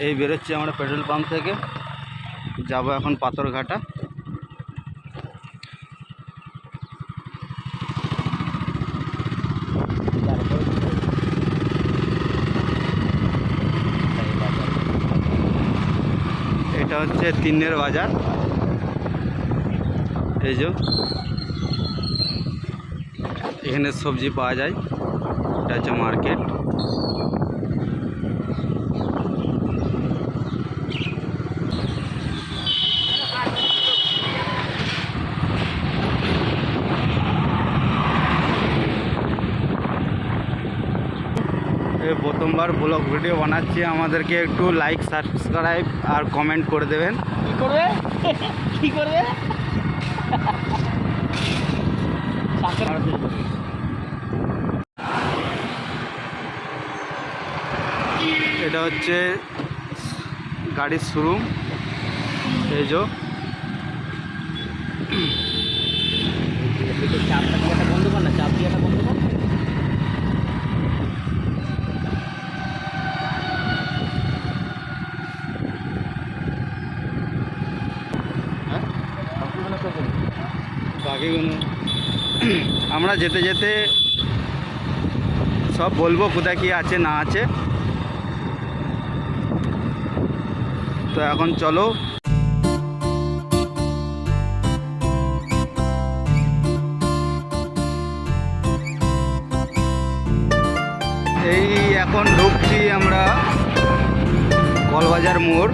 এই বেরোচ্ছি আমরা পেট্রোল পাম্প থেকে, যাব এখন পাথরঘাটা। এটা হচ্ছে তিন্নের বাজার, এই যে এখানে সবজি পাওয়া যায়, এটা হচ্ছে মার্কেট। প্রথমবার ব্লগ ভিডিও বানাচ্ছি, আমাদেরকে একটু লাইক, সাবস্ক্রাইব আর কমেন্ট করে দেবেন। কি করবে কি করবে? এটা হচ্ছে গাড়ির শোরুম, এই যে চাপ দিয়াটা বন্ধ কর না, চাপ দিয়াটা বন্ধ কর। বাকিগুলো আমরা যেতে যেতে সব বলবো কোথায় কি আছে না আছে। তো এখন চলো এই এখন ঢুকছি আমরা কলবাজার মোড়।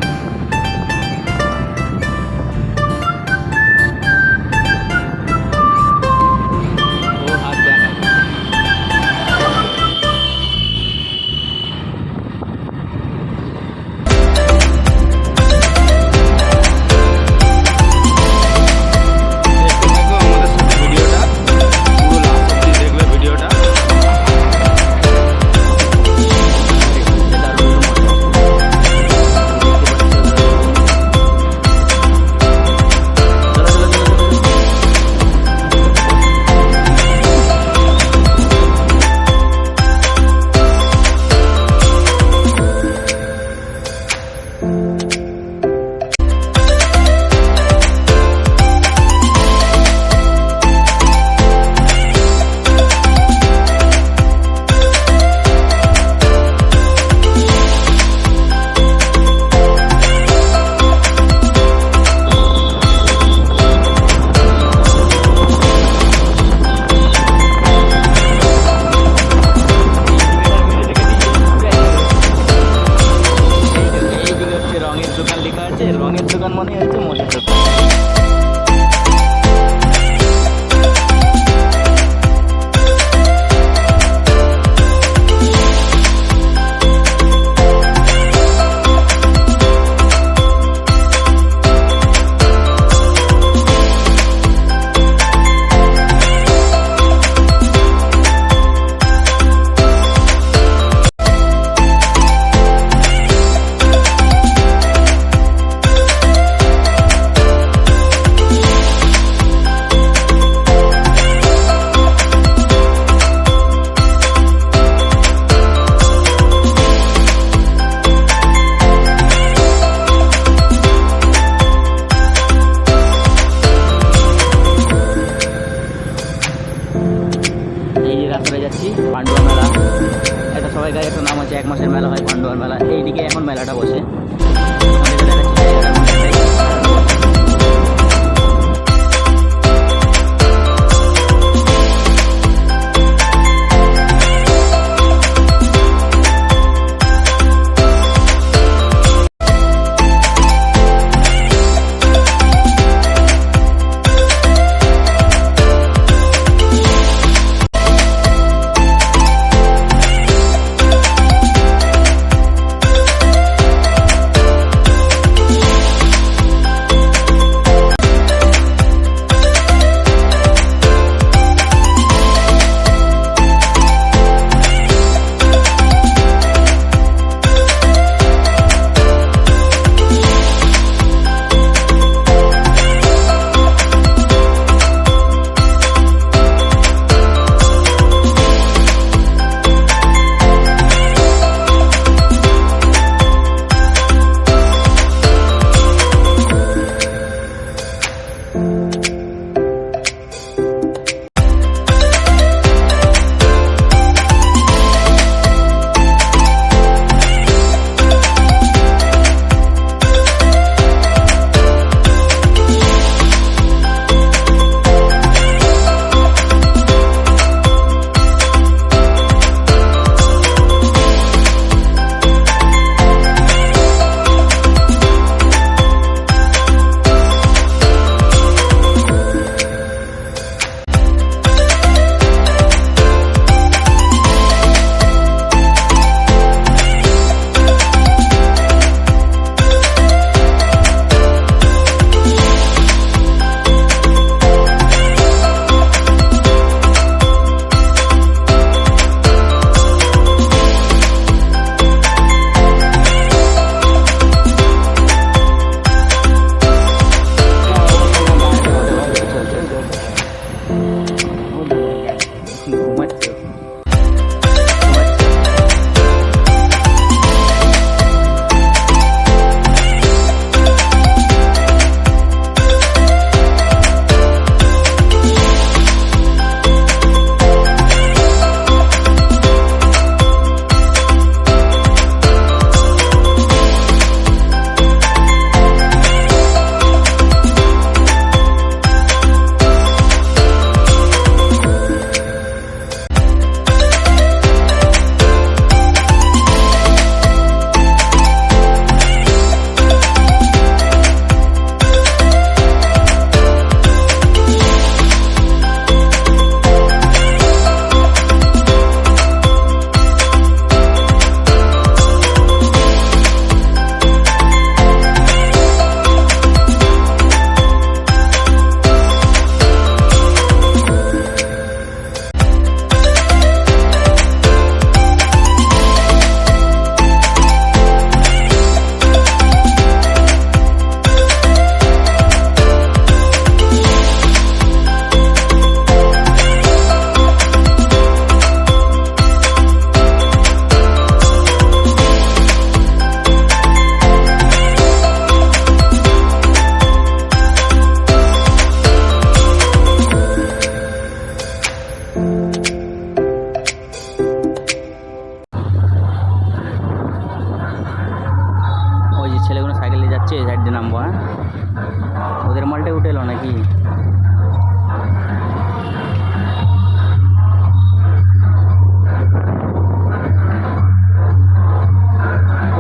রঙের দোকান মনে হচ্ছে মনের দোকান। পান্ডুয়া মেলা, এটা সবাই গায়ে একটা নাম আছে, 1 মাসের মেলা হয় পান্ডুয়ার মেলা। এইদিকে এখন মেলাটা বসে।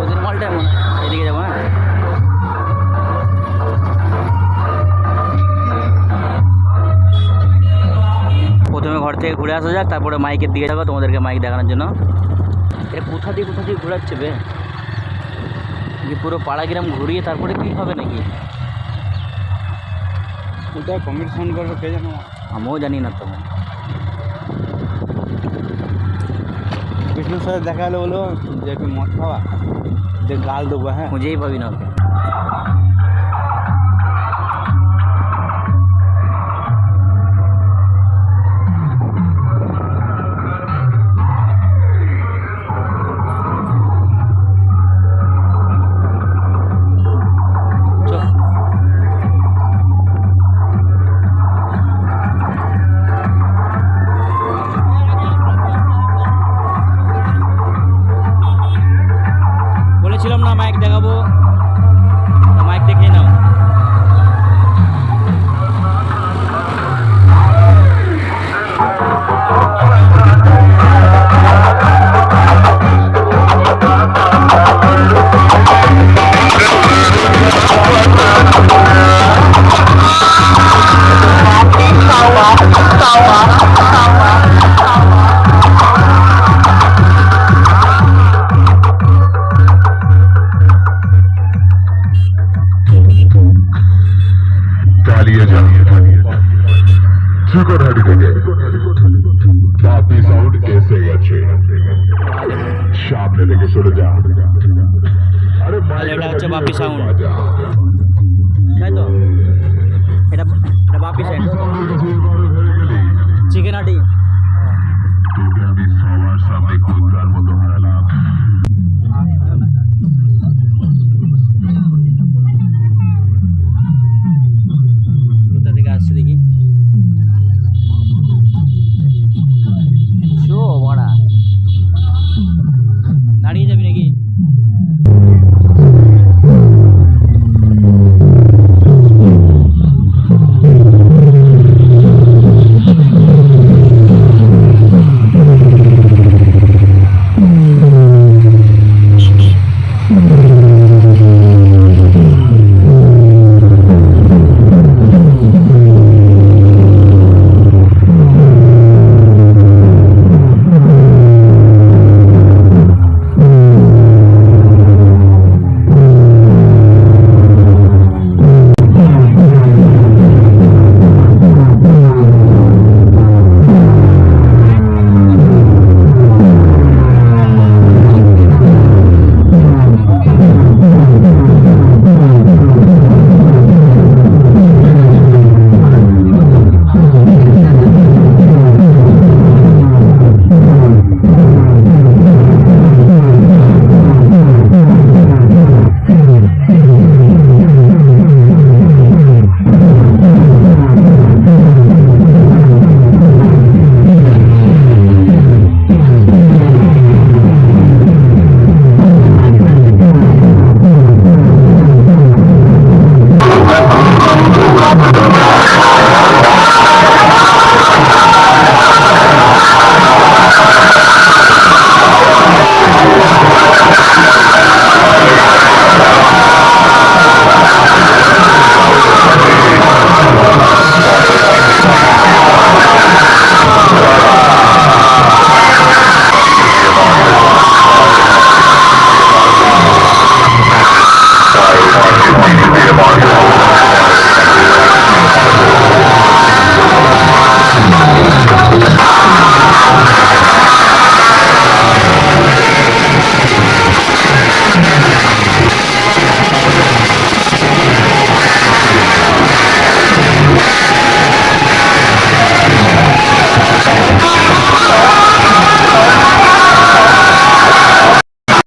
ওদের মালটা এমন এদিকে যাবো হ্যাঁ প্রথমে ঘর থেকে ঘুরে আসা যাক, তারপরে মাইকের দিকে যাবো তোমাদেরকে মাইক দেখানোর জন্য। এটা কোথা দিয়ে ঘোরাচ্ছে বে, যে পুরো পাড়া গ্রাম ঘুরিয়ে তারপরে কি হবে নাকি? কোথায় কম্পিটিশন করবে কে জানো, আমিও জানি না তো। বিষ্ণুর সাথে দেখা হলে বলো যে একটু মদ খাওয়া, যে গাল দেবো। হ্যাঁ, খুঁজেই পাবি না ওকে। বলেছিলাম না মাইক দেখাবো, মাইক দেখে নাও। চালিয়ে যান সুগরহাটি থেকে বাপি সাউন্ড এসে গেছে, সামনে থেকে সরে যা। আরে এটা হচ্ছে বাপি সাউন্ড, তাই তো? এটা বাপি সাউন্ড।